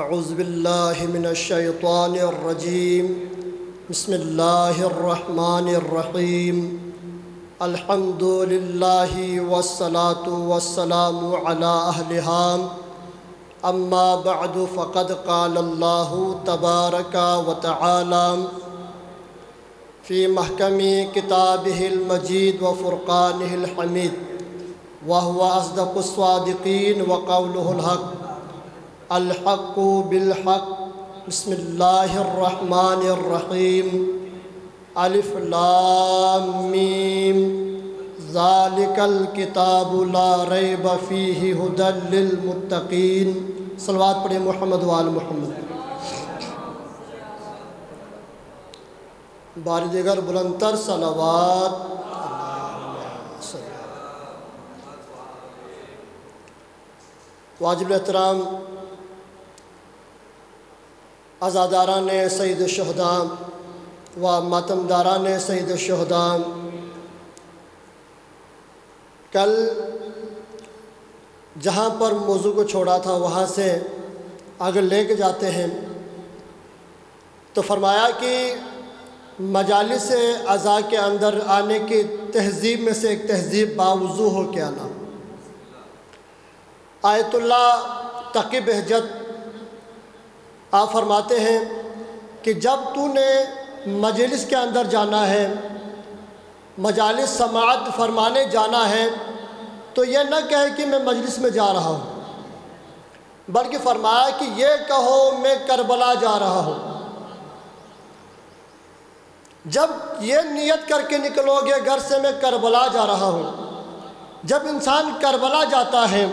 اعوذ باللہ من الشیطان الرجیم بسم اللہ الرحمن الرحیم الحمد للہ والصلاة والسلام علی اہلہا اما بعد فقد قال اللہ تبارک وتعالی فی محکم کتابہ المجید وفرقانہ الحمید وهو اصدق الصادقین وقولہ الحق الحق بالحق بسم اللہ الرحمن الرحیم الف لام میم ذالک الکتاب لا ریب فیہ ھدی للمتقین۔ صلوات پڑھیں محمد وآل محمد۔ بار دیگر بلندتر صلوات۔ واجب الاحترام عزاداران سید الشہداء و ماتمداران سید الشہداء، کل جہاں پر موضوع کو چھوڑا تھا وہاں سے اگر لے کے جاتے ہیں تو فرمایا کہ مجالس عزا کے اندر آنے کی تہذیب میں سے ایک تہذیب باوضو ہو کے آنا۔ آیت اللہ تقی بہجت آپ فرماتے ہیں کہ جب تو نے مجلس کے اندر جانا ہے، مجالس سماعت فرمانے جانا ہے، تو یہ نہ کہے کہ میں مجلس میں جا رہا ہوں، بلکہ فرمایا کہ یہ کہو میں کربلا جا رہا ہوں۔ جب یہ نیت کر کے نکلو گے گھر سے میں کربلا جا رہا ہوں، جب انسان کربلا جاتا ہے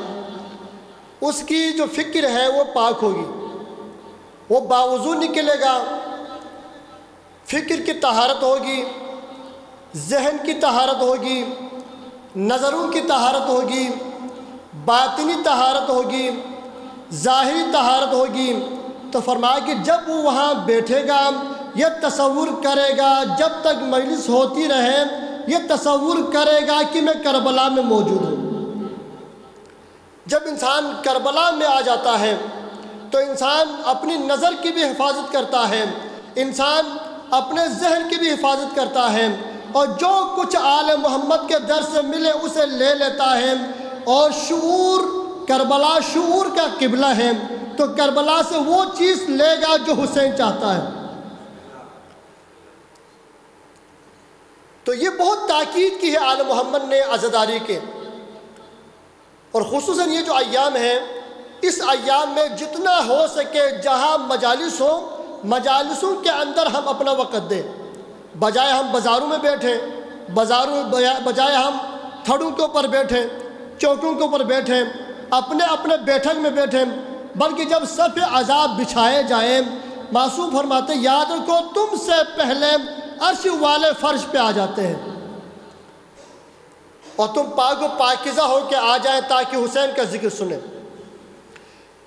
اس کی جو فکر ہے وہ پاک ہوگی، وہ باوضو نکلے گا، فکر کی طہارت ہوگی، ذہن کی طہارت ہوگی، نظروں کی طہارت ہوگی، باطنی طہارت ہوگی، ظاہری طہارت ہوگی۔ تو فرمایا کہ جب وہ وہاں بیٹھے گا یہ تصور کرے گا، جب تک مجلس ہوتی رہے یہ تصور کرے گا کہ میں کربلا میں موجود ہوں۔ جب انسان کربلا میں آ جاتا ہے تو انسان اپنی نظر کی بھی حفاظت کرتا ہے، انسان اپنے ذہن کی بھی حفاظت کرتا ہے، اور جو کچھ آل محمد کے در سے ملے اسے لے لیتا ہے، اور شعور کربلا شعور کا قبلہ ہے تو کربلا سے وہ چیز لے گا جو حسین چاہتا ہے۔ تو یہ بہت تاکید کی ہے آل محمد نے عزاداری کے، اور خصوصاً یہ جو ایام ہیں اس ایام میں جتنا ہو سکے جہاں مجالس ہوں مجالسوں کے اندر ہم اپنا وقت دیں، بجائے ہم بازاروں میں بیٹھیں، بجائے ہم تھڑوں کے اوپر بیٹھیں، چوکوں کے اوپر بیٹھیں، اپنے اپنے بیٹھک میں بیٹھیں، بلکہ جب صف عذاب بچھائے جائیں معصوم فرماتے یاد رکھو تم سے پہلے عرش والے فرش پہ آ جاتے ہیں، اور تم پاک و پاکیزہ ہو کے آ جائیں تاکہ حسین کا ذکر سنیں۔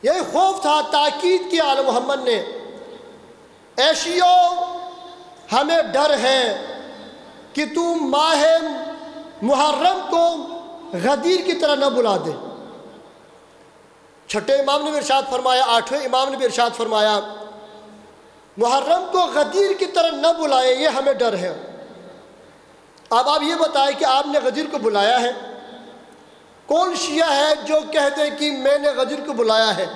یہ خوف تھا، تاکید کی آل محمد نے، اے شیعو ہمیں ڈر ہے کہ تم ماہ محرم کو غدیر کی طرح نہ بلا دے۔ چھٹے امام نے بھی ارشاد فرمایا، آٹھویں امام نے بھی ارشاد فرمایا محرم کو غدیر کی طرح نہ بلائے، یہ ہمیں ڈر ہے۔ اب آپ یہ بتائیں کہ آپ نے غدیر کو بلایا ہے؟ کون شیعہ ہے جو کہتے کہ میں نے غدیر کو بلایا ہے؟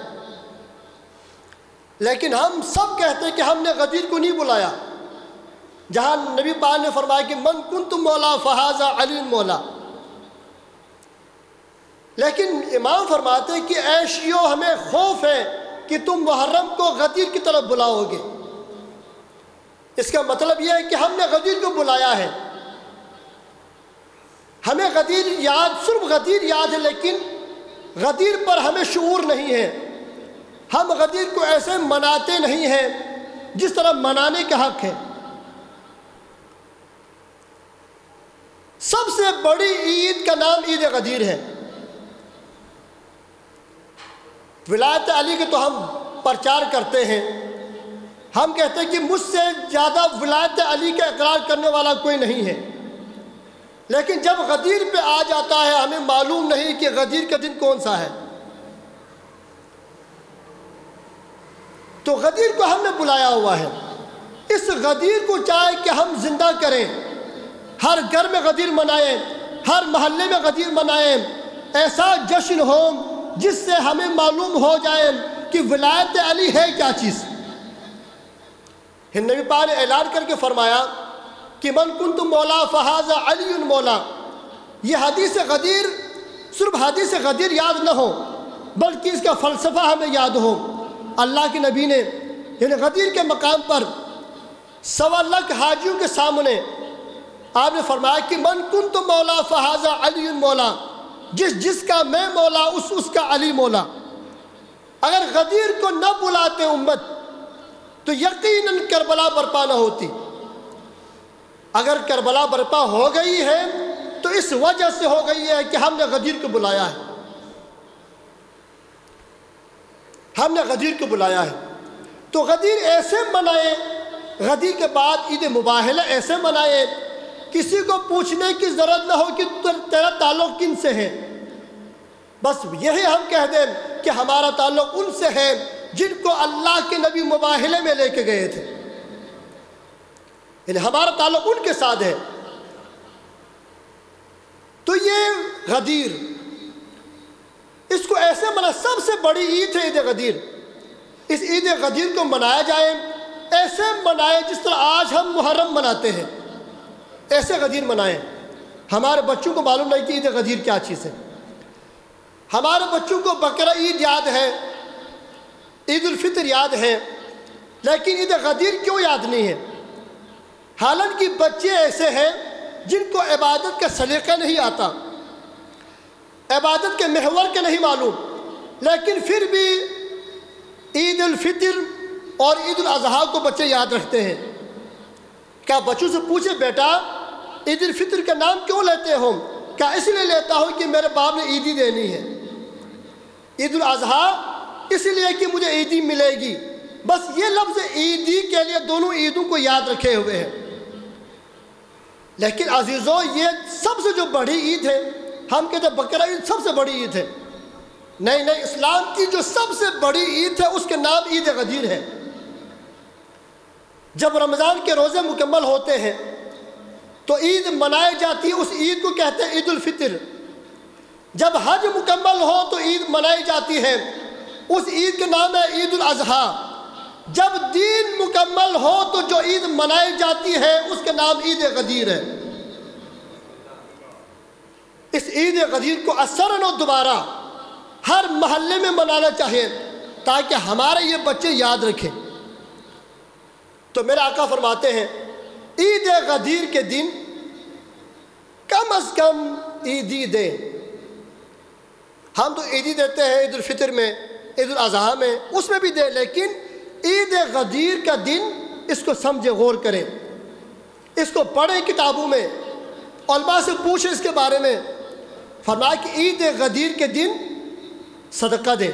لیکن ہم سب کہتے ہیں کہ ہم نے غدیر کو نہیں بلایا، جہاں نبی پاک نے فرمایا کہ من کنت مولا فہذا علی مولا۔ لیکن امام فرماتے ہیں کہ اے شیعو ہمیں خوف ہے کہ تم محرم کو غدیر کی طرف بلاؤ گے۔ اس کا مطلب یہ ہے کہ ہم نے غدیر کو بلایا ہے، ہمیں غدیر یاد، صرف غدیر یاد ہے، لیکن غدیر پر ہمیں شعور نہیں ہے، ہم غدیر کو ایسے مناتے نہیں ہیں جس طرح منانے کا حق ہے۔ سب سے بڑی عید کا نام عید غدیر ہے۔ ولایت علی کے تو ہم پرچار کرتے ہیں، ہم کہتے ہیں کہ مجھ سے زیادہ ولایت علی کا اقرار کرنے والا کوئی نہیں ہے، لیکن جب غدیر پہ آ جاتا ہے ہمیں معلوم نہیں کہ غدیر کا دن کون سا ہے۔ تو غدیر کو ہم نے بلایا ہوا ہے. اس غدیر کو چاہے کہ ہم زندہ کریں، ہر گھر میں غدیر منائیں، ہر محلے میں غدیر منائیں، ایسا جشن ہو جس سے ہمیں معلوم ہو جائے کہ ولایت علی ہے کیا چیز. نبی پاک نے اعلان کر کے فرمایا کہ من کنت مولا فہذا علی مولا. یہ حدیث غدیر صرف حدیث غدیر یاد نہ ہو بلکہ اس کا فلسفہ ہمیں یاد ہو. اللہ کے نبی نے یعنی غدیر کے مقام پر 1.25 لاکھ حاجیوں کے سامنے آپ نے فرمایا کہ من کنت مولا فہذا علی مولا، جس کا میں مولا اس کا علی مولا. اگر غدیر کو نہ بلاتے امت تو یقیناً کربلا برپا نہ ہوتی. اگر کربلا برپا ہو گئی ہے تو اس وجہ سے ہو گئی ہے کہ ہم نے غدیر کو بلایا ہے. ہم نے غدیر کو بلایا ہے. تو غدیر ایسے منائے، غدیر کے بعد عید مباہلہ ایسے منائے کسی کو پوچھنے کی ضرورت نہ ہو کہ تیرا تعلق کن سے ہے. بس یہی ہم کہہ دیں کہ ہمارا تعلق ان سے ہے جن کو اللہ کے نبی مباہلے میں لے کے گئے تھے، یعنی ہمارا تعلق ان کے ساتھ ہے. تو یہ غدیر، اس کو ایسے منا، سب سے بڑی عید ہے عید غدیر. اس عید غدیر کو منایا جائے، ایسے منائے جس طرح آج ہم محرم مناتے ہیں، ایسے غدیر منائیں. ہمارے بچوں کو معلوم نہیں کہ عید غدیر کیا چیز ہے. ہمارے بچوں کو بقرہ عید یاد ہے، عید الفطر یاد ہے، لیکن عید غدیر کیوں یاد نہیں ہے؟ حالانکہ بچے ایسے ہیں جن کو عبادت کا سلیقہ نہیں آتا، عبادت کے محور کے نہیں معلوم، لیکن پھر بھی عید الفطر اور عید الاضحیٰ کو بچے یاد رکھتے ہیں. کیا بچوں سے پوچھے بیٹا عید الفطر کا نام کیوں لیتے ہو؟ کیا اس لیے لیتا ہوں کہ میرے باپ نے عیدی دینی ہے. عید الاضحیٰ اس لیے کہ مجھے عیدی ملے گی. بس یہ لفظ عیدی کے لیے دونوں عیدوں کو یاد رکھے ہوئے ہیں. لیکن عزیزوں، یہ سب سے جو بڑی عید ہے، ہم کہتے ہیں بقرہ عید سب سے بڑی عید ہے. نہیں، اسلام کی جو سب سے بڑی عید ہے اس کے نام عید غدیر ہے. جب رمضان کے روزے مکمل ہوتے ہیں تو عید منائی جاتی ہے، اس عید کو کہتے ہیں عید الفطر. جب حج مکمل ہو تو عید منائی جاتی ہے، اس عید کا نام ہے عید الاضحیٰ. جب دین مکمل ہو تو جو عید منائی جاتی ہے اس کا نام عید غدیر ہے. اس عید غدیر کو اثراً و دوبارہ ہر محلے میں منانا چاہیے تاکہ ہمارے یہ بچے یاد رکھیں. تو میرے آقا فرماتے ہیں عید غدیر کے دن کم از کم عیدی دیں. ہم تو عیدی دیتے ہیں عید الفطر میں، عید الاضحیٰ میں، اس میں بھی دیں، لیکن عید غدیر کا دن اس کو سمجھے، غور کریں، اس کو پڑھیں کتابوں میں، علماء سے پوچھیں اس کے بارے میں. فرمایا کہ عید غدیر کے دن صدقہ دیں،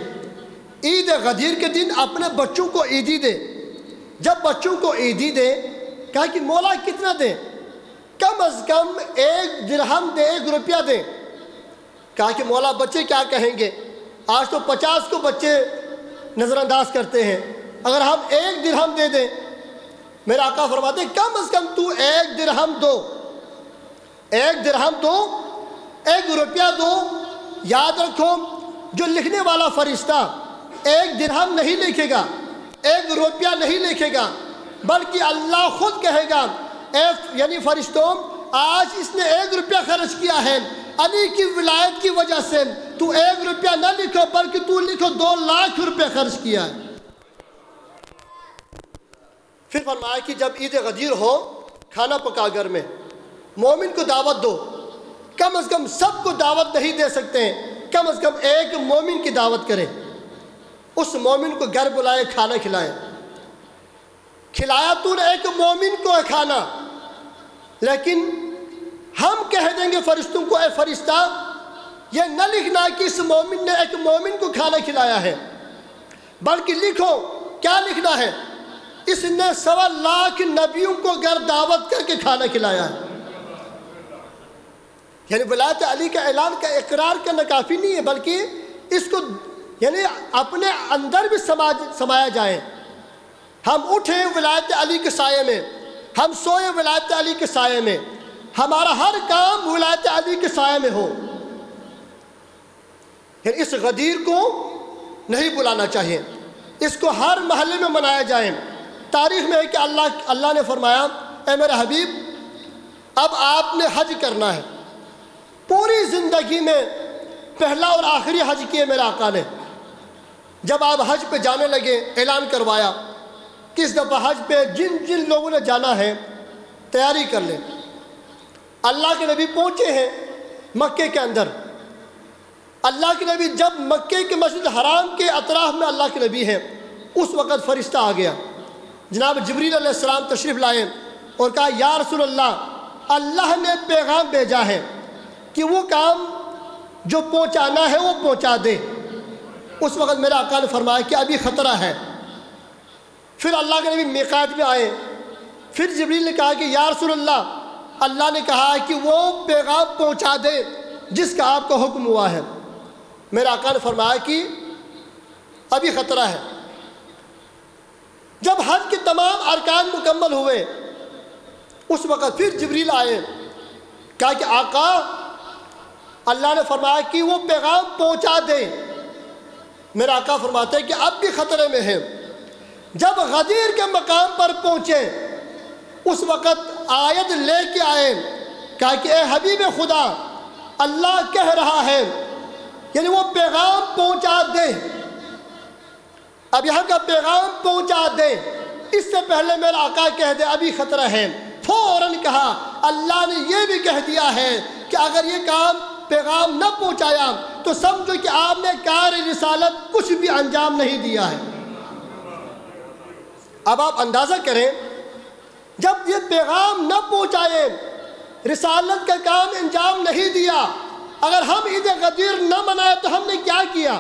عید غدیر کے دن اپنے بچوں کو عیدی دیں. جب بچوں کو عیدی دیں، کہا کہ مولا کتنا دیں؟ کم از کم 1 درہم دیں، 1 روپیہ دیں. کہا کہ مولا بچے کیا کہیں گے؟ آج تو 50 کو بچے نظر انداز کرتے ہیں، اگر ہم 1 درہم دے دیں. میرے آقا فرماتے ہیں کم از کم تو 1 درہم دو، 1 درہم دو، 1 روپیہ دو. یاد رکھو، جو لکھنے والا فرشتہ 1 درہم نہیں لکھے گا، 1 روپیہ نہیں لکھے گا، بلکہ اللہ خود کہے گا یعنی فرشتوں، آج اس نے 1 روپیہ خرچ کیا ہے، علی کی ولایت کی وجہ سے تو 1 روپیہ نہ لکھو بلکہ تو لکھو 2 لاکھ روپیہ خرچ کیا ہے. پھر فرمایا کہ جب عید غدیر ہو کھانا پکا گھر میں، مومن کو دعوت دو. کم از کم سب کو دعوت نہیں دے سکتے ہیں، کم از کم ایک مومن کی دعوت کریں. اس مومن کو گھر بلائے، کھانا کھلائیں. کھلایا تو نے ایک مومن کو ہے کھانا، لیکن ہم کہہ دیں گے فرشتوں کو، اے فرشتہ یہ نہ لکھنا کہ اس مومن نے ایک مومن کو کھانا کھلایا ہے، بلکہ لکھو کیا لکھنا ہے، اس نے 1.25 لاکھ نبیوں کو گھر دعوت کر کے کھانا کھلایا ہے. یعنی ولایت علی کا اعلان کا اقرار کرنا کافی نہیں ہے، بلکہ اس کو یعنی اپنے اندر بھی سمایا جائے. ہم اٹھیں ولایت علی کے سائے میں، ہم سوئے ولایت علی کے سائے میں، ہمارا ہر کام ولایت علی کے سائے میں ہو۔ اس غدیر کو نہیں بلانا چاہیے، اس کو ہر محلے میں منایا جائے۔ تاریخ میں ہے کہ اللہ نے فرمایا اے میرے حبیب اب آپ نے حج کرنا ہے، پوری زندگی میں پہلا اور آخری حج کیے میرے آقا نے۔ جب آپ حج پہ جانے لگے اعلان کروایا کہ اس دفعہ حج پہ جن جن لوگوں نے جانا ہے تیاری کر لیں۔ اللہ کے نبی پہنچے ہیں مکے کے اندر۔ اللہ کے نبی جب مکے کے مسجد حرام کے اطراف میں اللہ کے نبی ہیں، اس وقت فرشتہ آ گیا، جناب جبریل علیہ السلام تشریف لائے اور کہا یا رسول اللہ نے پیغام بھیجا ہے کہ وہ کام جو پہنچانا ہے وہ پہنچا دے۔ اس وقت میرے آقا نے فرمایا کہ ابھی خطرہ ہے۔ پھر اللہ کے نبی میقات میں آئے، پھر جبریل نے کہا کہ یا رسول اللہ نے کہا کہ وہ پیغام پہنچا دے جس کا آپ کو حکم ہوا ہے۔ میرے آقا نے فرمایا کہ ابھی خطرہ ہے۔ جب حج کے تمام ارکان مکمل ہوئے اس وقت پھر جبریل آئے، کہا کہ آقا اللہ نے فرمایا کہ وہ پیغام پہنچا دے۔ میرا آقا فرماتے ہیں کہ اب بھی خطرے میں ہیں۔ جب غدیر کے مقام پر پہنچے اس وقت آیت لے کے آئے، کہا کہ اے حبیب خدا اللہ کہہ رہا ہے یعنی وہ پیغام پہنچا دے، اب یہاں کا پیغام پہنچا دے، اس سے پہلے میرا آقا کہہ دے ابھی خطرہ ہے۔ فوراً کہا اللہ نے یہ بھی کہہ دیا ہے کہ اگر یہ کام پیغام نہ پہنچایا تو سمجھو کہ آپ نے کار رسالت کچھ بھی انجام نہیں دیا ہے۔ اب آپ اندازہ کریں جب یہ پیغام نہ پہنچائے، رسالت کا کام انجام نہیں دیا، اگر ہم عید غدیر نہ منائے تو ہم نے کیا کیا؟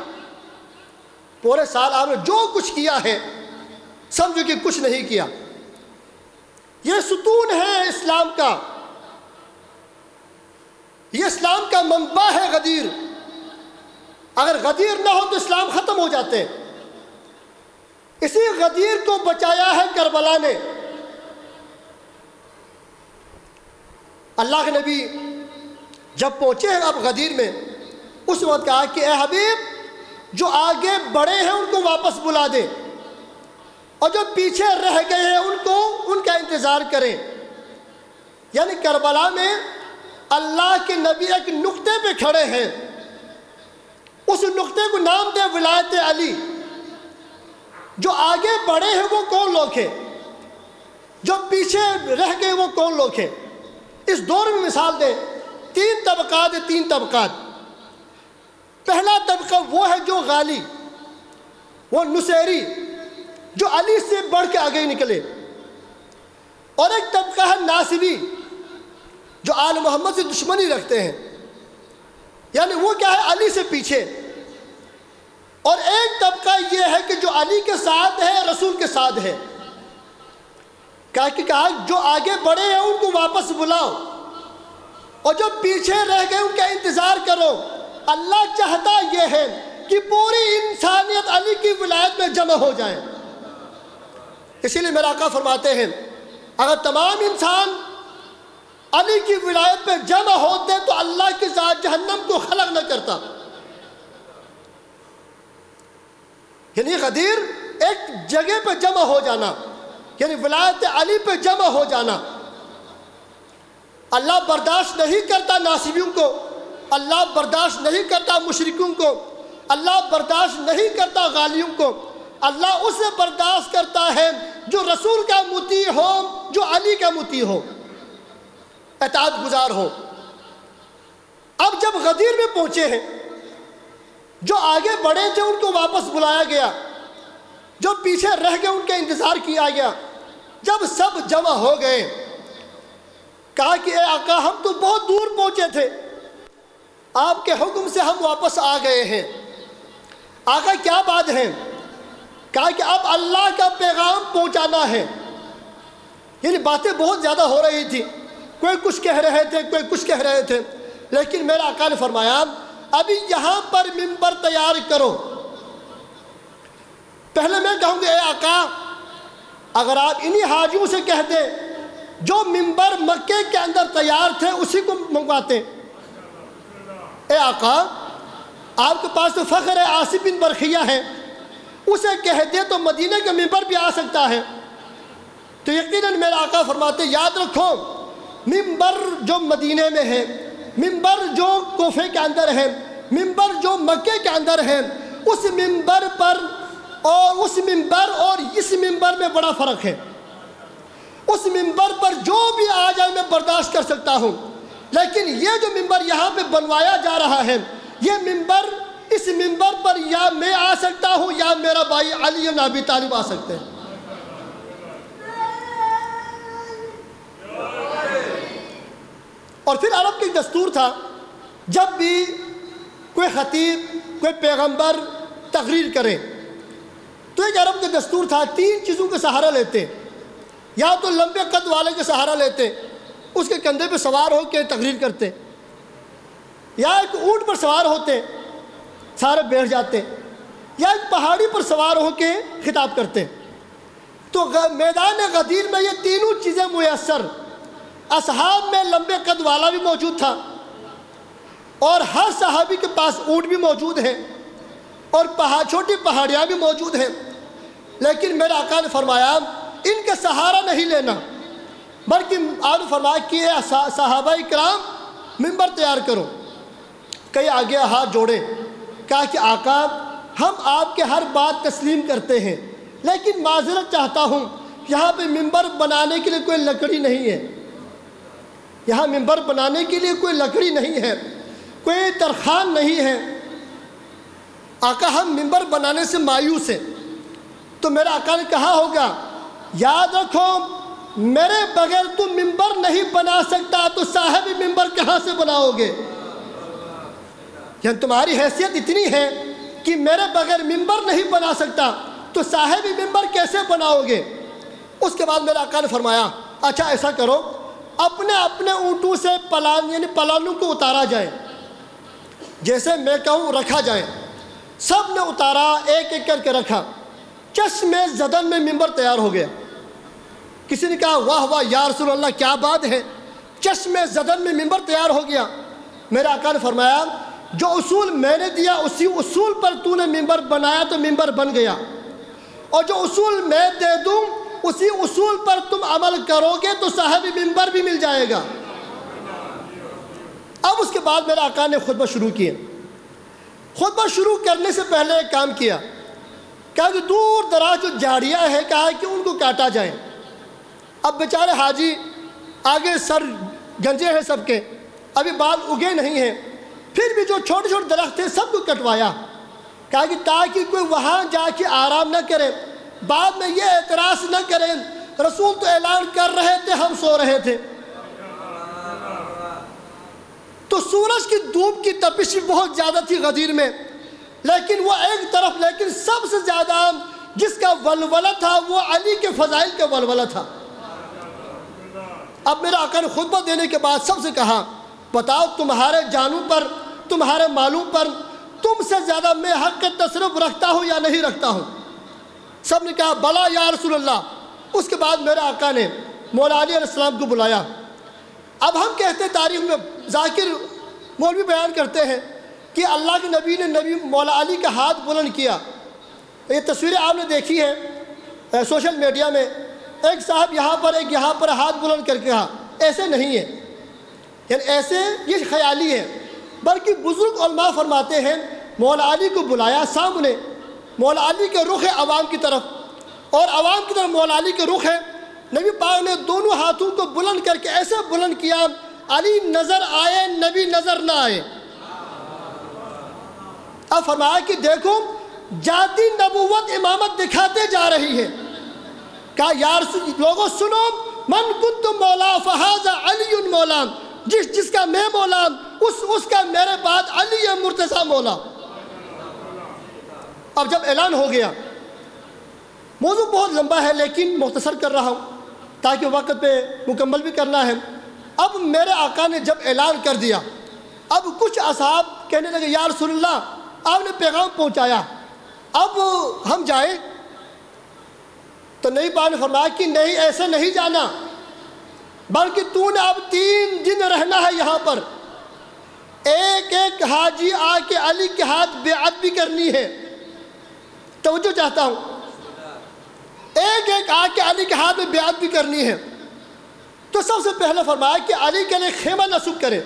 پورے سال آپ نے جو کچھ کیا ہے سمجھو کہ کچھ نہیں کیا۔ یہ ستون ہے اسلام کا، یہ اسلام کا منبع ہے غدیر۔ اگر غدیر نہ ہو تو اسلام ختم ہو جاتے۔ اسی غدیر کو بچایا ہے کربلا نے۔ اللہ کے نبی جب پہنچے ہیں اب غدیر میں اس وقت کہا کہ اے حبیب جو آگے بڑے ہیں ان کو واپس بلا دے اور جو پیچھے رہ گئے ہیں ان کا انتظار کریں۔ یعنی کربلا میں اللہ کے نبی ایک نقطے پہ کھڑے ہیں، اس نقطے کو نام دے ولایت علی۔ جو آگے بڑھے ہیں وہ کون لوگ ہیں، جو پیچھے رہ گئے وہ کون لوگ ہیں۔ اس دور میں مثال دیں، تین طبقات۔ پہلا طبقہ وہ ہے جو غالی، وہ نصیری، جو علی سے بڑھ کے آگے نکلے، اور ایک طبقہ ہے ناصبی جو آل محمد سے دشمنی رکھتے ہیں، یعنی وہ کیا ہے علی سے پیچھے۔ اور ایک طبقہ یہ ہے کہ جو علی کے ساتھ ہے، رسول کے ساتھ ہے۔ کہا جو آگے بڑھے ہیں ان کو واپس بلاؤ اور جو پیچھے رہ گئے ان کا انتظار کرو۔ اللہ چاہتا یہ ہے کہ پوری انسانیت علی کی ولایت میں جمع ہو جائے۔ اسی لیے میرا آقا فرماتے ہیں اگر تمام انسان علی کی ولایت پہ جمع ہوتے تو اللہ کی ذات جہنم کو خلق نہ کرتا۔ یعنی غدیر ایک جگہ پہ جمع ہو جانا، یعنی ولایت علی پہ جمع ہو جانا۔ اللہ برداشت نہیں کرتا ناصبیوں کو، اللہ برداشت نہیں کرتا مشرکوں کو، اللہ برداشت نہیں کرتا غالیوں کو۔ اللہ اسے برداشت کرتا ہے جو رسول کا مطیع ہو، جو علی کا مطیع ہو، اطاعت گزار ہو۔ اب جب غدیر میں پہنچے ہیں، جو آگے بڑھے تھے ان کو واپس بلایا گیا، جو پیچھے رہ گئے ان کا انتظار کیا گیا۔ جب سب جمع ہو گئے کہا کہ اے آقا ہم تو بہت دور پہنچے تھے، آپ کے حکم سے ہم واپس آ گئے ہیں۔ آقا کیا بات ہے؟ کہا کہ اب اللہ کا پیغام پہنچانا ہے۔ یعنی باتیں بہت زیادہ ہو رہی تھی، کوئی کچھ کہہ رہے تھے، کوئی کچھ کہہ رہے تھے، لیکن میرے آقا نے فرمایا ابھی یہاں پر منبر تیار کرو۔ پہلے میں کہوں گا اے آقا اگر آپ انہی حاجیوں سے کہہ دیں جو منبر مکے کے اندر تیار تھے اسی کو منگواتے، اے آقا آپ کے پاس تو فخر ہے، عاصم بن برخیہ ہے، اسے کہہ دے تو مدینہ کا منبر بھی آ سکتا ہے۔ تو یقیناً میرا آقا فرماتے یاد رکھو، منبر جو مدینہ میں ہے، منبر جو کوفے کے اندر ہے، منبر جو مکے کے اندر ہے، اس منبر پر اور اس منبر میں بڑا فرق ہے۔ اس منبر پر جو بھی آ جائے میں برداشت کر سکتا ہوں، لیکن یہ جو منبر یہاں پہ بنوایا جا رہا ہے، یہ منبر، اس منبر پر یا میں آ سکتا ہوں یا میرا بھائی علی بن ابی طالب آ سکتے ہیں۔ اور پھر عرب کا ایک دستور تھا، جب بھی کوئی خطیب، کوئی پیغمبر تقریر کرے تو ایک عرب کا دستور تھا، 3 چیزوں کا سہارا لیتے، یا تو لمبے قد والے کا سہارا لیتے، اس کے کندھے پہ سوار ہو کے تقریر کرتے، یا ایک اونٹ پر سوار ہوتے سارے بیٹھ جاتے، یا ایک پہاڑی پر سوار ہو کے خطاب کرتے۔ تو میدان غدیر میں یہ تینوں چیزیں میسر، اصحاب میں لمبے قد والا بھی موجود تھا، اور ہر صحابی کے پاس اونٹ بھی موجود ہے، اور چھوٹی پہاڑیاں بھی موجود ہیں، لیکن میرے آقا نے فرمایا ان کا سہارا نہیں لینا، بلکہ آپ نے فرمایا کہ صحابہ کرام منبر تیار کرو۔ کئی آگے ہاتھ جوڑے، کہا کہ آقا ہم آپ کے ہر بات تسلیم کرتے ہیں، لیکن معذرت چاہتا ہوں، یہاں پہ منبر بنانے کے لیے کوئی لکڑی نہیں ہے، یہاں منبر بنانے کے لیے کوئی لکڑی نہیں ہے، کوئی ترخان نہیں ہے، آقا ہم منبر بنانے سے مایوس ہیں۔ تو میرے آقا نے کہا ہوگا یاد رکھو میرے بغیر تم منبر نہیں بنا سکتا تو صاحب منبر کہاں سے بناؤ گے؟ یعنی تمہاری حیثیت اتنی ہے کہ میرے بغیر منبر نہیں بنا سکتا تو صاحب منبر کیسے بناؤ گے؟ اس کے بعد میرے آقا نے فرمایا اچھا ایسا کرو، اپنے اپنے اونٹوں سے پلانوں کو اتارا جائے، جیسے میں کہوں رکھا جائے۔ سب نے اتارا، ایک ایک کر کے رکھا، چشم زدن میں منبر تیار ہو گیا۔ کسی نے کہا واہ واہ یا رسول اللہ کیا بات ہے، چشم زدن میں منبر تیار ہو گیا۔ میرے آقا نے فرمایا جو اصول میں نے دیا اسی اصول پر تو نے منبر بنایا تو منبر بن گیا، اور جو اصول میں دے دوں اسی اصول پر تم عمل کرو گے تو صاحب منبر بھی مل جائے گا۔ اب اس کے بعد میرے آقا نے خطبہ شروع کیا۔ خطبہ شروع کرنے سے پہلے ایک کام کیا، کہا کہ دور دراز جو جھاڑیاں ہیں کہا کہ ان کو کاٹا جائے۔ اب بیچارے حاجی آگے سر گنجے ہیں سب کے، ابھی بال اگے نہیں ہیں، پھر بھی جو چھوٹے چھوٹے درخت تھے سب کو کٹوایا، کہا کہ تاکہ کوئی وہاں جا کے آرام نہ کرے، بعد میں یہ اعتراض نہ کریں رسول تو اعلان کر رہے تھے ہم سو رہے تھے۔ تو سورج کی دھوپ کی تپش بہت زیادہ تھی غدیر میں، لیکن وہ ایک طرف، لیکن سب سے زیادہ جس کا ولولہ تھا وہ علی کے فضائل کا ولولہ تھا۔ اب میرے آقا نے خطبہ دینے کے بعد سب سے کہا بتاؤ تمہارے جانوں پر، تمہارے مالوں پر تم سے زیادہ میں حق کا تصرف رکھتا ہوں یا نہیں رکھتا ہوں؟ سب نے کہا بلا یا رسول اللہ۔ اس کے بعد میرے آقا نے مولا علی علیہ السلام کو بلایا۔ اب ہم کہتے ہیں تاریخ میں ذاکر مولوی بیان کرتے ہیں کہ اللہ کے نبی نے مولا علی کا ہاتھ بلند کیا۔ یہ تصویریں آپ نے دیکھی ہے سوشل میڈیا میں، ایک صاحب یہاں پر ایک یہاں پر ہاتھ بلند کر کے کہا، ایسے نہیں ہے، یعنی ایسے یہ خیالی ہے، بلکہ بزرگ علماء فرماتے ہیں مولا علی کو بلایا سامنے، مولا علی کے رخ ہے عوام کی طرف، اور عوام کی طرف مولا علی کے رخ ہے، نبی پاک نے دونوں ہاتھوں کو بلند کر کے ایسے بلند کیا علی نظر آئے نبی نظر نہ آئے۔ اب فرمایا کہ دیکھو جاتی نبوت امامت دکھاتے جا رہی ہے، کہا یا رسول لوگوں سنو من کنت مولا فہذا علی مولا، جس کا میں مولا اس کا میرے بعد علی مرتضی مولا۔ اب جب اعلان ہو گیا، موضوع بہت لمبا ہے لیکن مختصر کر رہا ہوں تاکہ وقت پہ مکمل بھی کرنا ہے۔ اب میرے آقا نے جب اعلان کر دیا، اب کچھ اصحاب کہنے لگے یا رسول اللہ آپ نے پیغام پہنچایا، اب ہم جائیں؟ تو نبی پاک نے فرمایا کہ نہیں، ایسے نہیں جانا، بلکہ تو نے اب 3 دن رہنا ہے یہاں پر، ایک ایک حاجی آ کے علی کے ہاتھ بیعت بھی کرنی ہے۔ توجہ چاہتا ہوں، ایک ایک آ کے علی کے ہاتھ میں بیعت بھی کرنی ہے۔ تو سب سے پہلے فرمایا کہ علی کے لیے خیمہ نصب کرے۔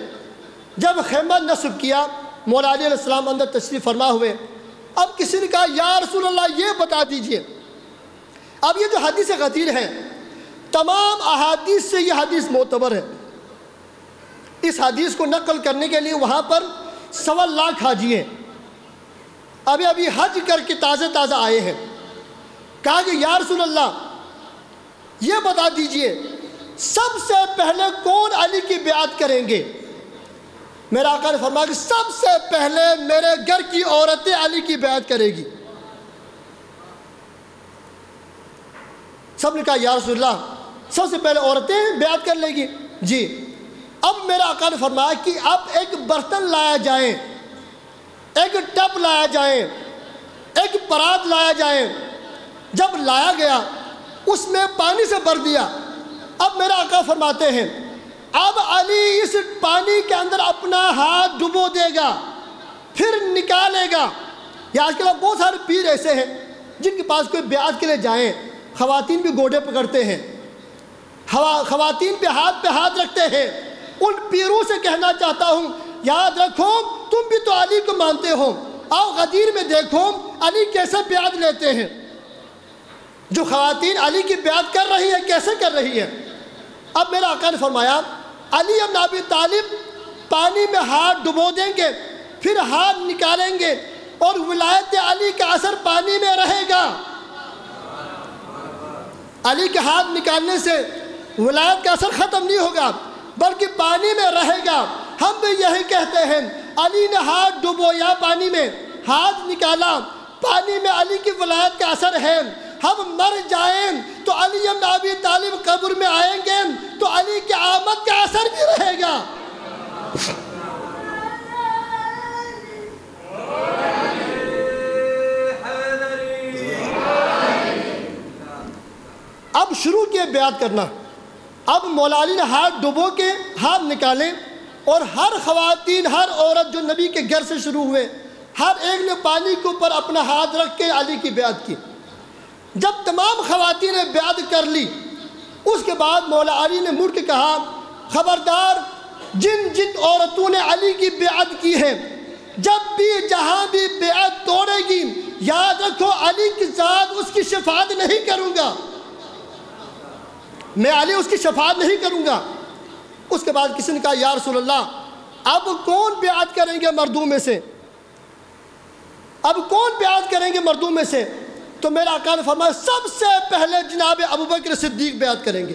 جب خیمہ نصب کیا، مولا علی علیہ السلام اندر تشریف فرما ہوئے۔ اب کسی نے کہا یا رسول اللہ یہ بتا دیجئے، اب یہ جو حدیث غدیر ہے، تمام احادیث سے یہ حدیث معتبر ہے۔ اس حدیث کو نقل کرنے کے لیے وہاں پر 1.25 لاکھ حاجی ہیں، ابھی حج کر کے تازہ آئے ہیں۔ کہا کہ یا رسول اللہ یہ بتا دیجئے سب سے پہلے کون علی کی بیعت کریں گے؟ میرا آقا نے فرمایا کہ سب سے پہلے میرے گھر کی عورتیں علی کی بیعت کرے گی۔ سب نے کہا یا رسول اللہ سب سے پہلے عورتیں بیعت کر لے گی؟ جی۔ اب میرا آقا نے فرمایا کہ اب ایک برتن لایا جائے، ایک ٹب لایا جائے، ایک پرات لایا جائے۔ جب لایا گیا اس میں پانی سے بھر دیا۔ اب میرا آقا فرماتے ہیں اب علی اس پانی کے اندر اپنا ہاتھ ڈبو دے گا، پھر نکالے گا۔ یا آج کل بہت سارے پیر ایسے ہیں جن کے پاس کوئی بیعت کے لیے جائیں، خواتین بھی گوڑے پکڑتے ہیں، خواتین پہ ہاتھ رکھتے ہیں۔ ان پیروں سے کہنا چاہتا ہوں یاد رکھو تم بھی تو علی کو مانتے ہو، آؤ غدیر میں دیکھو علی کیسے بیعت لیتے ہیں۔ جو خواتین علی کی بیعت کر رہی ہے کیسے کر رہی ہے؟ اب میرا آقا نے فرمایا علی ابن ابی طالب پانی میں ہاتھ ڈبو دیں گے، پھر ہاتھ نکالیں گے، اور ولایت علی کا اثر پانی میں رہے گا۔ علی کے ہاتھ نکالنے سے ولایت کا اثر ختم نہیں ہوگا بلکہ پانی میں رہے گا۔ ہم بھی یہی کہتے ہیں علی نے ہاتھ ڈبویا، پانی میں ہاتھ نکالا، پانی میں علی کی ولایت کا اثر ہے۔ ہم مر جائیں تو علی ابن ابی طالب قبر میں آئیں گے تو علی کی آمد کا اثر بھی رہے گا۔ اب شروع کیے بیعت کرنا۔ اب مولا علی نے ہاتھ ڈبو کے ہاتھ نکالے، اور ہر خواتین، ہر عورت جو نبی کے گھر سے شروع ہوئے، ہر ایک نے پانی کے اوپر اپنا ہاتھ رکھ کے علی کی بیعت کی۔ جب تمام خواتین نے بیعت کر لی، اس کے بعد مولا علی نے مڑ کے کہا خبردار جن جن عورتوں نے علی کی بیعت کی ہے، جب بھی جہاں بھی بیعت توڑے گی یاد رکھو علی کی ذات اس کی شفاعت نہیں کروں گا، میں علی اس کی شفاعت نہیں کروں گا۔ اس کے بعد کسی نے کہا یا رسول اللہ اب کون بیعت کریں گے مردوں میں سے، اب کون بیعت کریں گے مردوں میں سے؟ تو میرا آقا نے فرمایا سب سے پہلے جناب ابوبکر صدیق بیعت کریں گے۔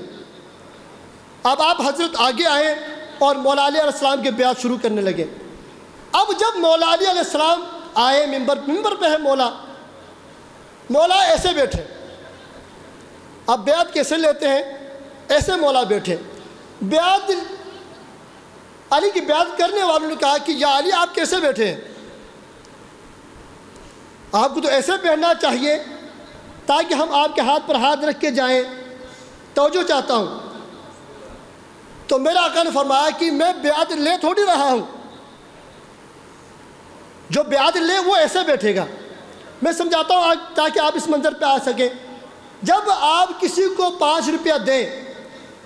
اب آپ حضرت آگے آئے اور مولا علی علیہ السلام کے بیعت شروع کرنے لگے۔ اب جب مولا علی علیہ السلام آئے، ممبر پہ ہے مولا ایسے بیٹھے۔ اب بیعت کیسے لیتے ہیں؟ ایسے مولا بیٹھے۔ بیعت علی کی بیعت کرنے والوں نے کہا کہ یا علی آپ کیسے بیٹھے ہیں؟ آپ کو تو ایسے بیٹھنا چاہیے تاکہ ہم آپ کے ہاتھ پر ہاتھ رکھ کے جائیں۔ توجہ چاہتا ہوں۔ تو میرا آقا نے فرمایا کہ میں بیعت لے تھوڑی رہا ہوں، جو بیعت لے وہ ایسے بیٹھے گا۔ میں سمجھاتا ہوں تاکہ آپ اس منظر پہ آ سکیں۔ جب آپ کسی کو 5 روپیہ دیں،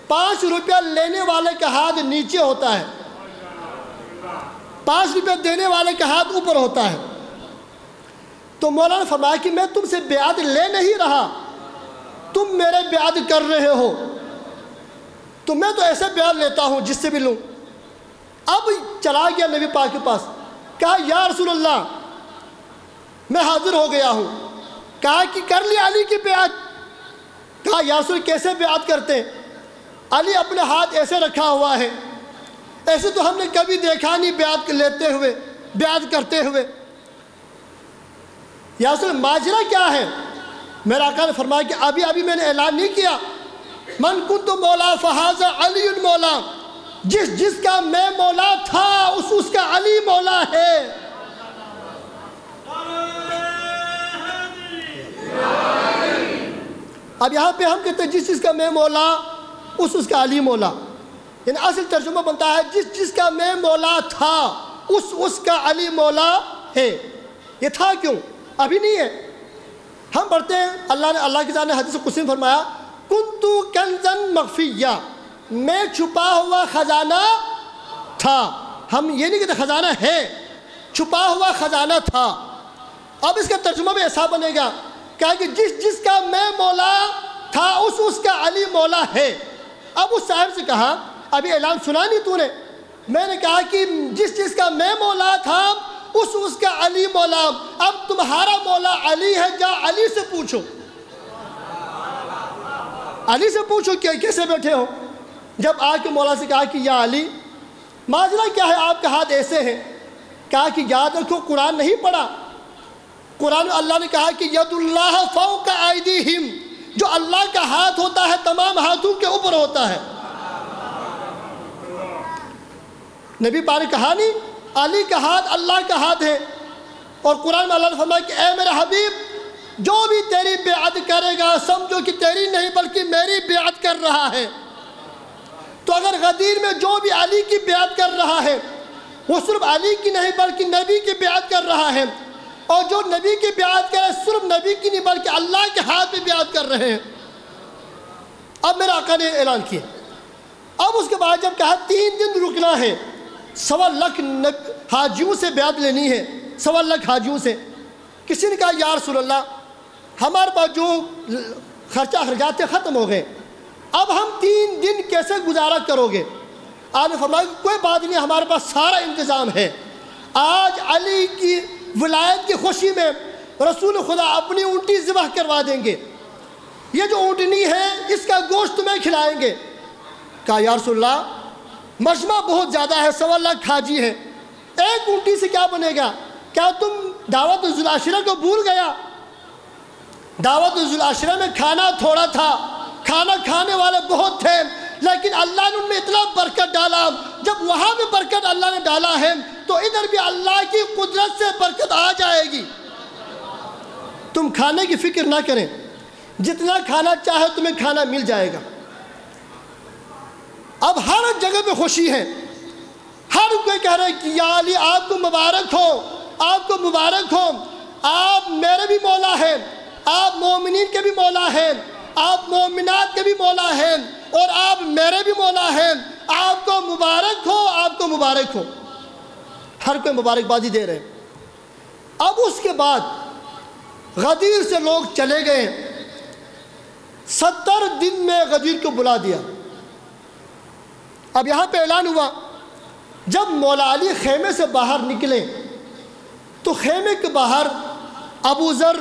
5 روپیہ لینے والے کا ہاتھ نیچے ہوتا ہے، 5 روپیہ دینے والے کا ہاتھ اوپر ہوتا ہے۔ تو مولانا نے فرمایا کہ میں تم سے بیعت لے نہیں رہا، تم میرے بیعت کر رہے ہو، تو میں تو ایسے بیعت لیتا ہوں جس سے بھی لوں۔ اب چلا گیا نبی پاک کے پاس، کہا یا رسول اللہ میں حاضر ہو گیا ہوں۔ کہا کہ کر لی علی کی بیعت؟ کہا یا رسول کیسے بیعت کرتے ہیں؟ علی اپنے ہاتھ ایسے رکھا ہوا ہے، ایسے تو ہم نے کبھی دیکھا نہیں بیعت لیتے ہوئے، بیعت کرتے ہوئے۔ یا رسول ماجرا کیا ہے؟ میرا آقا نے فرمایا کہ ابھی میں نے اعلان نہیں کیا، من کنت مولا فہذا علی مولا، جس کا میں مولا تھا اس کا علی مولا ہے۔ اب یہاں پہ ہم کہتے ہیں جس چیز کا میں مولا اس کا علی مولا، یعنی اصل ترجمہ بنتا ہے جس چیز کا میں مولا تھا اس کا علی مولا ہے۔ یہ تھا کیوں؟ ابھی نہیں ہے۔ ہم پڑھتے ہیں اللہ کی ذات نے حدیث قدسی میں فرمایا کنتو کنزن مخفیہ، میں چھپا ہوا خزانہ تھا۔ ہم یہ نہیں کہتے خزانہ ہے، چھپا ہوا خزانہ تھا۔ اب اس کا ترجمہ بھی ایسا بنے گا کہ جس کا میں مولا تھا اس کا علی مولا ہے۔ اب اس صاحب سے کہا ابھی اعلان سنا نہیں تو نے، میں نے کہا کہ جس کا میں مولا تھا اس کا علی مولا، اب تمہارا مولا علی ہے، جا علی سے پوچھو، علی سے پوچھو کہ کیسے بیٹھے ہو۔ جب آ کے مولا سے کہا کہ یا علی ماجرا کیا ہے، آپ کا ہاتھ ایسے ہیں؟ کہا کہ یاد رکھو قرآن نہیں پڑھا، قرآن اللہ نے کہا کہ ید اللہ فوق ایدیہم، جو اللہ کا ہاتھ ہوتا ہے تمام ہاتھوں کے اوپر ہوتا ہے۔ نبی پاک نے کہا نہیں علی کا ہاتھ اللہ کا ہاتھ ہے، اور قرآن میں اللہ نے فرمایا کہ اے میرے حبیب جو بھی تیری بیعت کرے گا سمجھو کہ تیری نہیں بلکہ میری بیعت کر رہا ہے۔ تو اگر غدیر میں جو بھی علی کی بیعت کر رہا ہے وہ صرف علی کی نہیں بلکہ نبی کی بیعت کر رہا ہے، اور جو نبی کی بیعت کرے صرف نبی کی نہیں بلکہ اللہ کے ہاتھ پہ بیعت کر رہے ہیں۔ اب میرے آقا نے اعلان کیا، اب اس کے بعد جب کہا 3 دن رکنا ہے، 1.25 لاکھ حاجیوں سے بیعت لینی ہے، 1.25 لاکھ حاجیوں سے۔ کسی نے کہا یا رسول اللہ ہمارے پاس جو خرچات ختم ہو گئے، اب ہم 3 دن کیسے گزارا کرو گے؟ آپ نے فرمایا کوئی بات نہیں، ہمارے پاس سارا انتظام ہے۔ آج علی کی ولایت کی خوشی میں رسول خدا اپنی اونٹی ذبح کروا دیں گے، یہ جو اونٹنی ہے اس کا گوشت تمہیں کھلائیں گے۔ کہا یا رسول اللہ مجمع بہت زیادہ ہے، 1.25 لاکھ حاجی ہیں، ایک اونٹی سے کیا بنے گا؟ کیا تم دعوت ذو العشرہ کو بھول گیا؟ دعوت ذو العشرہ میں کھانا تھوڑا تھا، کھانا کھانے والے بہت تھے، لیکن اللہ نے ان میں اتنا برکت ڈالا۔ جب وہاں بھی برکت اللہ نے ڈالا ہے تو ادھر بھی اللہ کی قدرت سے برکت آ جائے گی۔ تم کھانے کی فکر نہ کریں، جتنا کھانا چاہے تمہیں کھانا مل جائے گا۔ اب ہر جگہ پہ خوشی ہے، ہر کوئی کہہ رہا ہے کہ یا علی آپ کو مبارک ہو، آپ کو مبارک ہو، آپ میرے بھی مولا ہیں، آپ مومنین کے بھی مولا ہیں، آپ مومنات کے بھی مولا ہیں، اور آپ میرے بھی مولا ہیں، آپ کو مبارک ہو، آپ کو مبارک ہو۔ ہر کوئی مبارکبادی دے رہے ہیں۔ اب اس کے بعد غدیر سے لوگ چلے گئے، 70 دن میں غدیر کو بلا دیا۔ اب یہاں پہ اعلان ہوا جب مولا علی خیمے سے باہر نکلے تو خیمے کے باہر ابو ذر،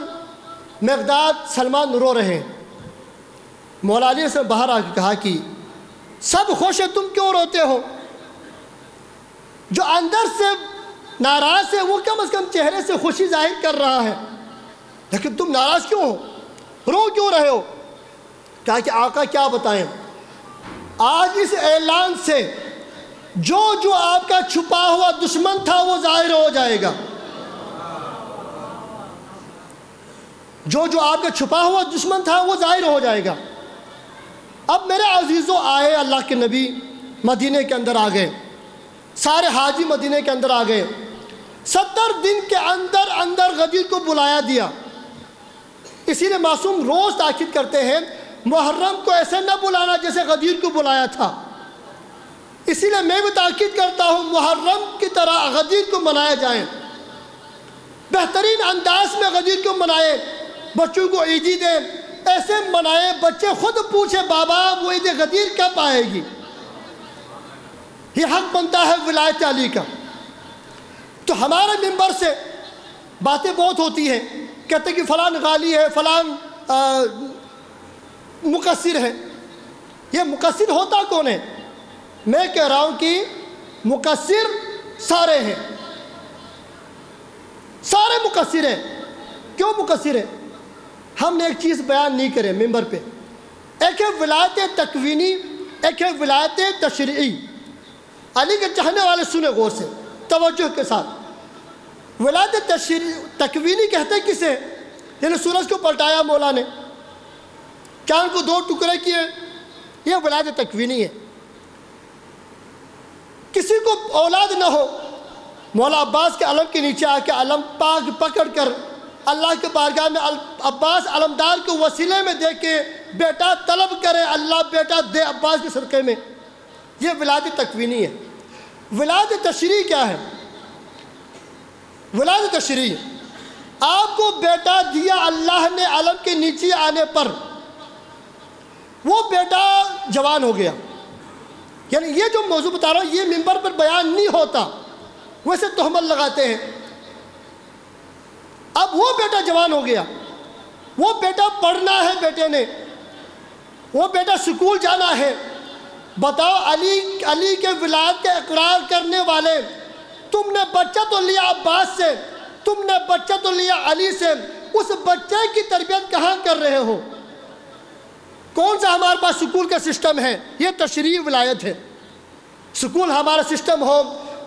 مقداد، سلمان رو رہے ہیں۔ مولا علی سے باہر آ کے کہا کہ سب خوش ہیں، تم کیوں روتے ہو؟ جو اندر سے ناراض ہے وہ کم از کم چہرے سے خوشی ظاہر کر رہا ہے، لیکن تم ناراض کیوں ہو، رو کیوں رہے ہو؟ کہا کہ آقا کیا بتائیں، آج اس اعلان سے جو آپ کا چھپا ہوا دشمن تھا وہ ظاہر ہو جائے گا، جو آپ کا چھپا ہوا دشمن تھا وہ ظاہر ہو جائے گا۔ اب میرے عزیزوں آئے اللہ کے نبی مدینے کے اندر آ گئے، سارے حاجی مدینے کے اندر آ گئے، 70 دن کے اندر غدیر کو بلایا دیا۔ اسی لیے معصوم روز تاکید کرتے ہیں محرم کو ایسے نہ بلانا جیسے غدیر کو بلایا تھا۔ اسی لیے میں بھی تاکید کرتا ہوں محرم کی طرح غدیر کو منایا جائیں، بہترین انداز میں غدیر کو منائیں، بچوں کو عیدی دیں، ایسے منائیں بچے خود پوچھیں بابا وہ عید غدیر کب آئے گی۔ یہ حق بنتا ہے ولایت علی کا۔ تو ہمارے ممبر سے باتیں بہت ہوتی ہیں، کہتے ہیں کہ فلان غالی ہے، فلان مقصر ہے۔ یہ مقصر ہوتا کون ہے؟ میں کہہ رہا ہوں کہ مقصر سارے ہیں، سارے مقصر ہیں۔ کیوں مقصر ہیں؟ ہم نے ایک چیز بیان نہیں کرے ممبر پہ، ایک ہے ولایت تکوینی، ایک ہے ولایت تشریعی۔ علی کے چاہنے والے سنیں غور سے توجہ کے ساتھ۔ ولایت تکوینی کہتے کسے؟ یعنی سورج کو پلٹایا مولا نے، چاند کو 2 ٹکڑے کیے، یہ ولادت تکوینی ہے۔ کسی کو اولاد نہ ہو، مولا عباس کے علم کے نیچے آ کے علم پاک پکڑ کر اللہ کے بارگاہ میں عباس علمدار کو وسیلے میں دے کے بیٹا طلب کرے، اللہ بیٹا دے عباس کے صدقے میں، یہ ولادت تکوینی ہے۔ ولادت تشریعی کیا ہے؟ ولادت تشریعی، آپ کو بیٹا دیا اللہ نے علم کے نیچے آنے پر، وہ بیٹا جوان ہو گیا، یعنی یہ جو موضوع بتا رہا ہوں یہ منبر پر بیان نہیں ہوتا، ویسے تہمت لگاتے ہیں۔ اب وہ بیٹا جوان ہو گیا، وہ بیٹا پڑھنا ہے بیٹے نے، وہ بیٹا سکول جانا ہے۔ بتاؤ علی کے ولادت کا اقرار کرنے والے، تم نے بچہ تو لیا عباس سے، تم نے بچہ تو لیا علی سے، اس بچے کی تربیت کہاں کر رہے ہو؟ کون سا ہمارے پاس سکول کا سسٹم ہے؟ یہ تشریعی ولایت ہے۔ سکول ہمارا سسٹم ہو،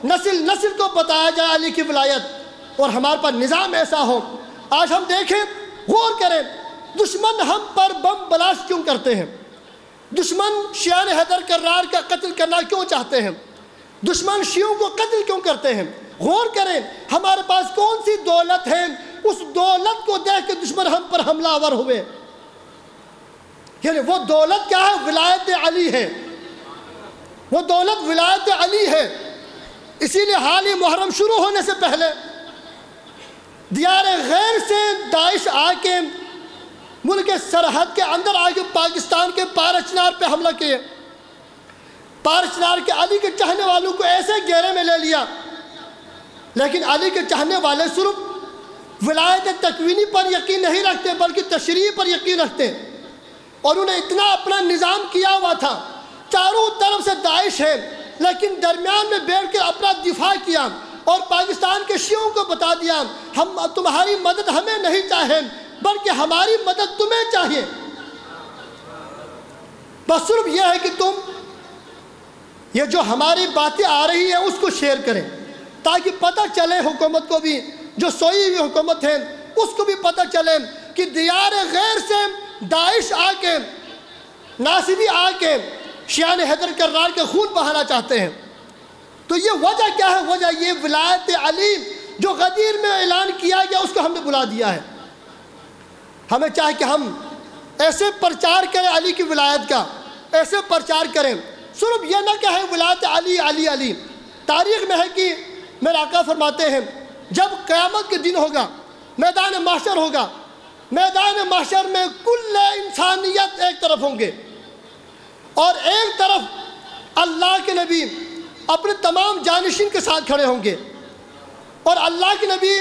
نسل نسل کو بتایا جائے علی کی ولایت، اور ہمارے پاس نظام ایسا ہو۔ آج ہم دیکھیں، غور کریں، دشمن ہم پر بم بلاسٹ کیوں کرتے ہیں؟ دشمن شیعہ حیدر کرار کا قتل کرنا کیوں چاہتے ہیں؟ دشمن شیعوں کو قتل کیوں کرتے ہیں؟ غور کریں، ہمارے پاس کون سی دولت ہے، اس دولت کو دیکھ کے دشمن ہم پر حملہ آور ہوئے۔ یعنی وہ دولت کیا ہے؟ ولایت علی ہے، وہ دولت ولایت علی ہے۔ اسی لیے حال ہی محرم شروع ہونے سے پہلے دیار غیر سے داعش آ کے ملک سرحد کے اندر آ کے پاکستان کے پار چنار پہ حملہ کیے، پار چنار کے علی کے چاہنے والوں کو ایسے گھیرے میں لے لیا، لیکن علی کے چاہنے والے صرف ولایت تکوینی پر یقین نہیں رکھتے بلکہ تشریعی پر یقین رکھتے، اور انہیں اتنا اپنا نظام کیا ہوا تھا، چاروں طرف سے داعش ہے، لیکن درمیان میں بیٹھ کے اپنا دفاع کیا اور پاکستان کے شیعوں کو بتا دیا، ہم تمہاری مدد ہمیں نہیں چاہے بلکہ ہماری مدد تمہیں چاہیے، بس صرف یہ ہے کہ تم یہ جو ہماری باتیں آ رہی ہیں اس کو شیئر کریں، تاکہ پتہ چلے حکومت کو بھی، جو سوئی ہوئی حکومت ہے اس کو بھی پتہ چلے کہ دیار غیر سے داعش آ کے، ناصبی آ کے شیعہ حیدر کرار کے خون بہانا چاہتے ہیں۔ تو یہ وجہ کیا ہے؟ وجہ یہ ولایت علی جو غدیر میں اعلان کیا گیا اس کو ہم نے بلا دیا ہے۔ ہمیں چاہے کہ ہم ایسے پرچار کریں علی کی ولایت کا، ایسے پرچار کریں، صرف یہ نہ کہیں ولایت علی علی علی۔ تاریخ میں ہے کہ میرے آقا فرماتے ہیں جب قیامت کے دن ہوگا، میدان محشر ہوگا، میدان محشر میں کل انسانیت ایک طرف ہوں گے اور ایک طرف اللہ کے نبی اپنے تمام جانشین کے ساتھ کھڑے ہوں گے، اور اللہ کے نبی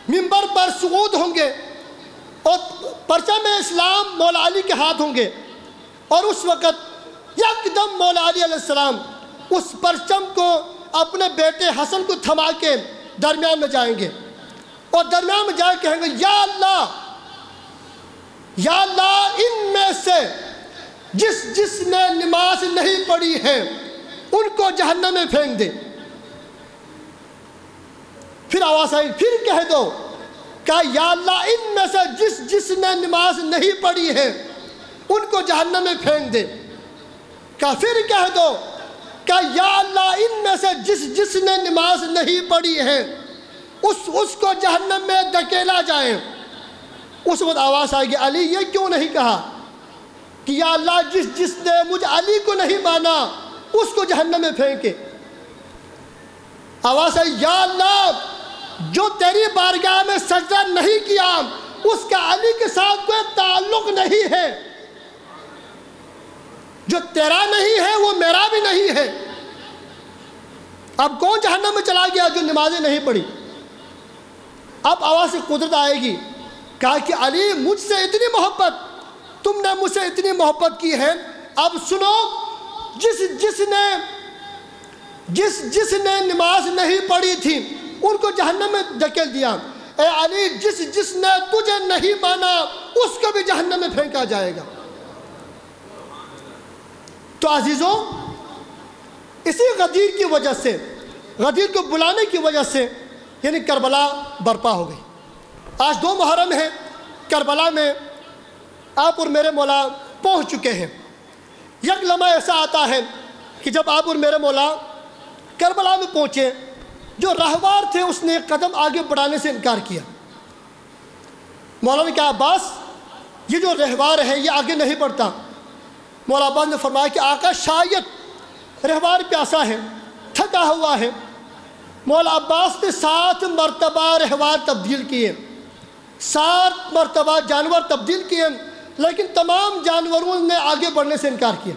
منبر پر صعود ہوں گے اور پرچم اسلام مولا علی کے ہاتھ ہوں گے، اور اس وقت یکدم مولا علی علیہ السلام اس پرچم کو اپنے بیٹے حسن کو تھما کے درمیان میں جائیں گے، اور درمیان میں جا کے کہیں گے یا اللہ ان میں سے جس نے نماز نہیں پڑھی ہے ان کو جہنم میں پھینک دے۔ پھر آواز آئی، پھر کہہ دو کہ یا اللہ ان میں سے جس نے نماز نہیں پڑھی ہے ان کو جہنم میں پھینک دے۔ کہ پھر کہہ دو کہ یا اللہ ان میں سے جس نے نماز نہیں پڑھی ہے اس کو جہنم میں دھکیلا جائے۔ اس وقت آواز آئے گی علی یہ کیوں نہیں کہا کہ یا اللہ جس نے مجھ علی کو نہیں مانا اس کو جہنم میں پھینکے۔ آواز آئی یا اللہ جو تیری بارگاہ میں سجدہ نہیں کیا اس کا علی کے ساتھ کوئی تعلق نہیں ہے، جو تیرا نہیں ہے وہ میرا بھی نہیں ہے۔ اب کون جہنم میں چلا گیا؟ جو نمازیں نہیں پڑھی۔ اب آواز سے قدرت آئے گی، کہا کہ علی مجھ سے اتنی محبت، تم نے مجھ سے اتنی محبت کی ہے، اب سنو جس نے نماز نہیں پڑھی تھی ان کو جہنم میں دھکیل دیا، اے علی جس نے تجھے نہیں مانا اس کو بھی جہنم میں پھینکا جائے گا۔ تو عزیزوں اسی غدیر کی وجہ سے، غدیر کو بلانے کی وجہ سے یعنی کربلا برپا ہو گئی۔ آج 2 محرم ہے، کربلا میں آپ اور میرے مولا پہنچ چکے ہیں۔ یک لمحہ ایسا آتا ہے کہ جب آپ اور میرے مولا کربلا میں پہنچے، جو رہوار تھے اس نے قدم آگے بڑھانے سے انکار کیا۔ مولا نے کہا عباس یہ جو رہوار ہے یہ آگے نہیں بڑھتا۔ مولا عباس نے فرمایا کہ آقا شاید رہوار پیاسا ہے، تھکا ہوا ہے۔ مولا عباس نے 7 مرتبہ رہوار تبدیل کیے، 7 مرتبہ جانور تبدیل کیے، لیکن تمام جانوروں نے آگے بڑھنے سے انکار کیا۔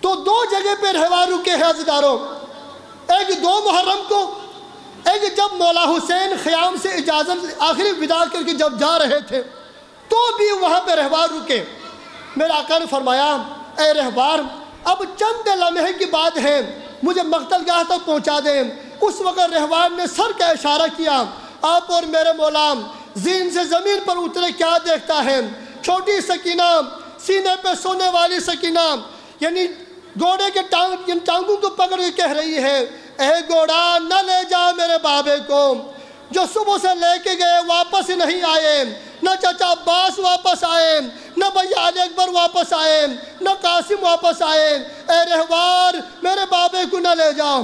تو 2 جگہ پہ رہوار رکے ہیں عزیزداروں، ایک 2 محرم کو، ایک جب مولا حسین خیام سے اجازت آخری وداع کر کے جب جا رہے تھے تو بھی وہاں پہ رہوار رکے۔ میرے آقا نے فرمایا اے رہوار اب چند لمحے کی بات ہے، مجھے مقتل گاہ تک پہنچا دیں۔ اس وقت رہوار نے سر کا اشارہ کیا۔ آپ اور میرے مولا زین سے زمین پر اترے، کیا دیکھتا ہے؟ چھوٹی سکینہ، سینے پہ سونے والی سکینہ، یعنی گھوڑے کے ٹانگوں کو پکڑ کے کہہ رہی ہے اے گھوڑا نہ لے جا میرے بابے کو، جو صبح سے لے کے گئے واپس نہیں آئے، نہ چچا عباس واپس آئے، نہ بھیا علی اکبر واپس آئے، نہ قاسم واپس آئے، اے رہوار میرے بابے کو نہ لے جاؤ۔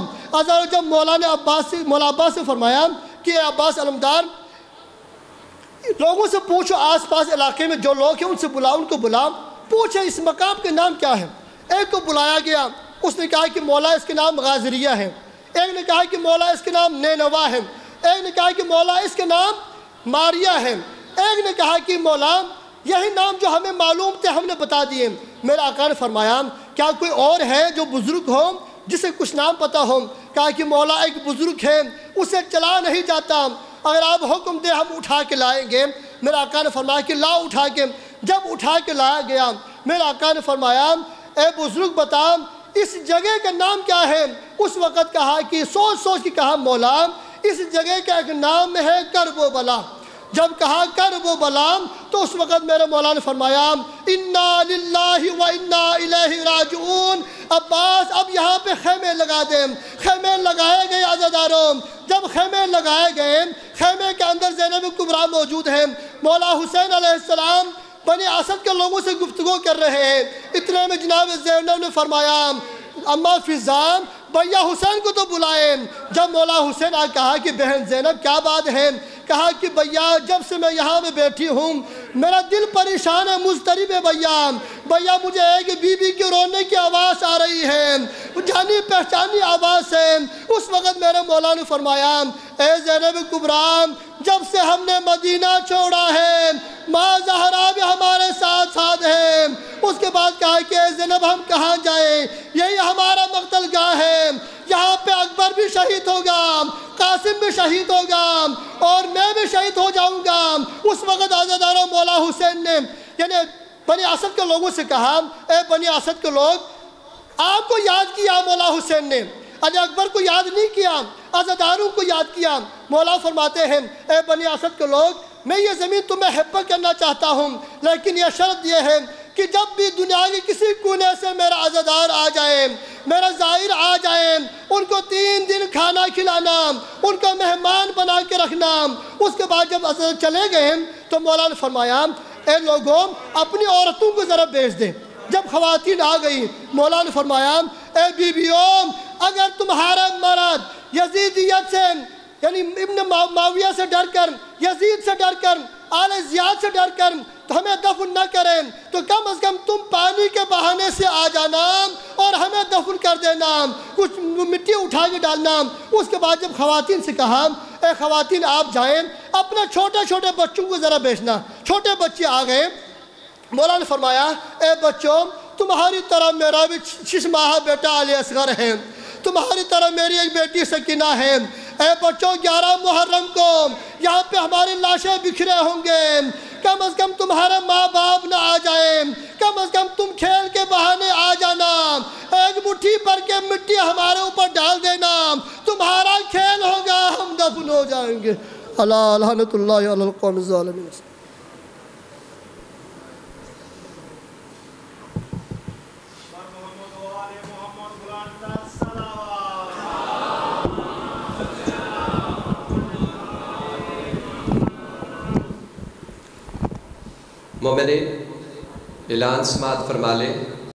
جب مولا عباس سے فرمایا کہ اے عباس علمدار لوگوں سے پوچھو، آس پاس علاقے میں جو لوگ ہیں ان سے بلاؤ، ان کو بلاؤ، پوچھے اس مقام کے نام کیا ہے۔ ایک کو بلایا گیا، اس نے کہا کہ مولا اس کے نام غازریہ ہے، ایک نے کہا کہ مولا اس کے نام نینوا ہے، ایک نے کہا کہ مولا اس کے نام ماریا ہے، ایک نے کہا کہ مولا یہی نام جو ہمیں معلوم تھے ہم نے بتا دیے۔ میرے آقا نے فرمایا کیا کوئی اور ہے جو بزرگ ہو جسے کچھ نام پتہ ہو؟ کہا کہ مولا ایک بزرگ ہے، اسے چلا نہیں جاتا، اگر آپ حکم دیں ہم اٹھا کے لائیں گے۔ میرے آقا نے فرمایا کہ لا اٹھا کے۔ جب اٹھا کے لایا گیا میرے آقا نے فرمایا اے بزرگ بتا اس جگہ کا نام کیا ہے؟ اس وقت کہا کہ سوچ کے کہا مولا اس جگہ کا ایک نام ہے کرب و بلا۔ جب کہا کرب و بلا تو اس وقت میرے مولا نے فرمایا انا للہ و انا الیہ راجعون۔ عباس اب یہاں پہ خیمے لگا دیں۔ خیمے لگائے گئے عزاداروں، جب خیمے لگائے گئے خیمے کے اندر زینب کبریٰ موجود ہیں، مولا حسین علیہ السلام بنی اسد کے لوگوں سے گفتگو کر رہے ہیں۔ اتنے میں جناب زینب نے فرمایا اما فضام بھیا حسین کو تو بلائیں۔ جب مولا حسین آ کہا کہ بہن زینب کیا بات ہے؟ کہا کہ بھیا جب سے میں یہاں میں بیٹھی ہوں میرا دل پریشان ہے، مضطرب ہے بھیا مجھے ایک بی بی کے رونے کی آواز آ رہی ہے، جانی پہچانی آواز ہے۔ اس وقت میرے مولا نے فرمایا اے زینب کبریٰ جب سے ہم نے مدینہ چھوڑا ہے ماں زہرا بھی ہمارے ساتھ ہے۔ اس کے بعد کہا کہ اے زینب ہم کہاں جائیں؟ یہی ہمارا مقتل گاہ ہے، یہاں پہ اکبر بھی شہید ہوگا، قاسم بھی شہید ہوگا اور میں بھی شہید ہو جاؤں گا۔ اس وقت عزاداروں مولا حسین نے یعنی بنی اسد کے لوگوں سے کہا اے بنی اسد کے لوگ آپ کو یاد کیا مولا حسین نے، علی اکبر کو یاد نہیں کیا، عزاداروں کو یاد کیا۔ مولا فرماتے ہیں اے بنی اسد کے لوگ میں یہ زمین تمہیں حبہ کرنا چاہتا ہوں، لیکن یہ شرط یہ ہے کہ جب بھی دنیا کے کسی کونے سے میرا عزادار آ جائے، میرا زائر آ جائے، ان کو 3 دن کھانا کھلانا، ان کو مہمان بنا کے رکھنا۔ اس کے بعد جب عزادار چلے گئے تو مولا نے فرمایا اے لوگوں اپنی عورتوں کو ذرا بھیج دیں۔ جب خواتین آ گئی مولا نے فرمایا اے بیویوں اگر تمہارا مرد یزیدیت سے یعنی ابن معاویہ سے ڈر کر، یزید سے ڈر کر، آل زیاد سے ڈر کر تو ہمیں دفن نہ کریں تو کم از کم تم پانی کے بہانے سے آ جانا اور ہمیں دفن کر دینا، کچھ مٹی اٹھا کے ڈالنا۔ اس کے بعد جب خواتین سے کہا اے خواتین آپ جائیں اپنے چھوٹے بچوں کو ذرا بھیجنا۔ چھوٹے بچے آ گئے، مولا نے فرمایا اے بچوں تمہاری طرح میرا بھی 6 ماہ بیٹا علی اصغر ہے، تمہاری طرح میری ایک بیٹی سکینہ ہے۔ اے بچوں 11 محرم کو یہاں پہ ہماری لاشیں بکھرے ہوں گے، کم از کم تمہارے ماں باپ نہ آ جائیں، کم از کم تم کھیل کے بہانے آ جانا، ایک مٹھی پر کے مٹی ہمارے اوپر ڈال دینا، تمہارا کھیل ہوگا ہم دفن ہو جائیں گے۔ اللہ لعنت اللہ علی القوم الظالمین۔ مومنین اعلان سماعت فرما لیں۔